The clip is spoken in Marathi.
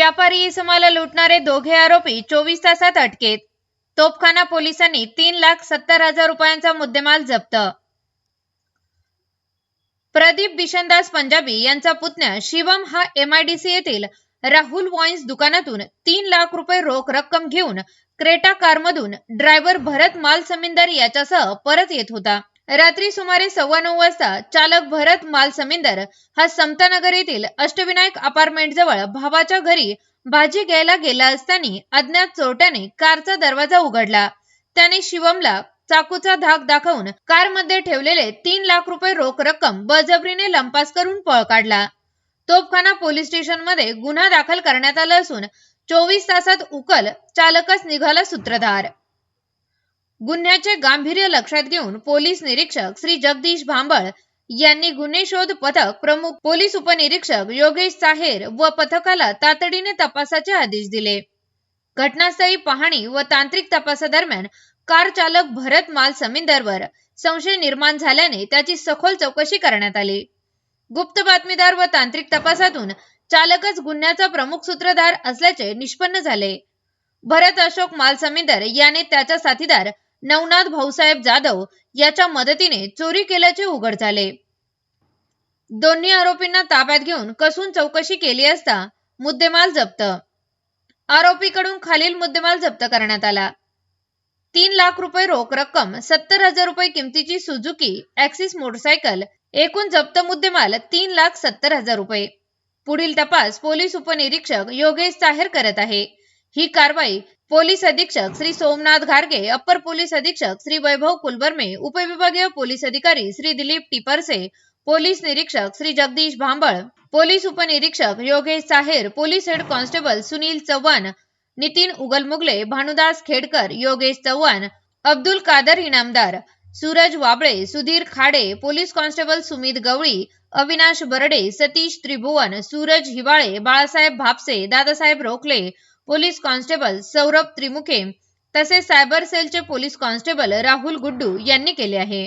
व्यापारी इसमाला लुटणारे दोघे आरोपी 24 तासात अटकेत. तोफखाना पोलिसांनी 3,70,000 रुपयांचा मुद्देमाल जप्त. प्रदीप बिशनदास पंजाबी यांचा पुतण्या शिवम हा MIDC येथील राहुल वाईन्स दुकानातून 3 लाख रुपये रोख रक्कम घेऊन क्रेटा कारमधून ड्रायव्हर भरत मालसमिंदर याच्यासह परत येत होता. रात्री सुमारे 9:15 वाजता चालक भरत मालसमिंदर हा समतानगर येथील अष्टविनायक अपार्टमेंट जवळ भावाच्या घरी भाजी घ्यायला गेला असताना अज्ञात चोरट्याने कारचा दरवाजा उघडला. त्याने शिवमला चाकूचा धाक दाखवून कारमध्ये ठेवलेले 3 लाख रुपये रोख रक्कम बळजबरीने लंपास करून पळ काढला. तोफखाना पोलीस स्टेशनमध्ये गुन्हा दाखल करण्यात आला असून 24 तासात उकल चालकच निघाला सूत्रधार. गुन्ह्याचे गांभीर्य लक्षात घेऊन पोलीस निरीक्षक श्री जगदीश भांबळ यांनी गुन्हे शोध पथक प्रमुख पोलीस उपनिरीक्षक योगेश साहेर व पथकाला तातडीने तपासाचे आदेश दिले. घटनास्थळी पाहणी व तांत्रिक तपासादरम्यान कार चालक भरत मालसमिंदरवर संशय निर्माण झाल्याने त्याची सखोल चौकशी करण्यात आली. गुप्त बातमीदार व तांत्रिक तपासातून चालकच गुन्ह्याचा प्रमुख सूत्रधार असल्याचे निष्पन्न झाले. भरत अशोक मालसमिंदर याने त्याचा साथीदार नवनाथ भाऊसाहेब जाधव याच्या मदतीने चोरी केल्याचे उघड झाले. दोन्ही आरोपींना ताब्यात घेऊन कसून चौकशी केली असता मुद्देमाल जप्त. आरोपीकडून खालील मुद्देमाल जप्त करण्यात आला. 3 लाख रुपये रोख रक्कम, 70,000 रुपये किमतीची सुझुकी ॲक्सिस मोटरसायकल. एकूण जप्त मुद्देमाल 3,70,000 रुपये. पुढील तपास पोलीस उपनिरीक्षक योगेश साहेर करत आहे. ही कारवाई पोलीस अधीक्षक श्री सोमनाथ घारगे, अप्पर पोलीस अधीक्षक श्री वैभव कुलबर्मे, उपविभागीय पोलीस अधिकारी श्री दिलीप टिपरसे, पोलीस निरीक्षक श्री जगदीश भांबळ, पोलीस उपनिरीक्षक Yogesh Saher, police head constable Sunil Chavan, Nitin Ugalmugale, Bhanudas Khedkar, Yogesh Chavan, Abdul Kadar Inamdar, Suraj Wable, Sudhir Khade, police constable Sumit Gawali, Avinash Barde, Satish Tribhuvan, Suraj Hiwale, Balasaheb Bhapse, Dadasaheb Rokhale, police constable Saurabh Trimukhe तसेच सायबर सेलचे पोलीस कॉन्स्टेबल राहुल गुड्डू यांनी केले आहे.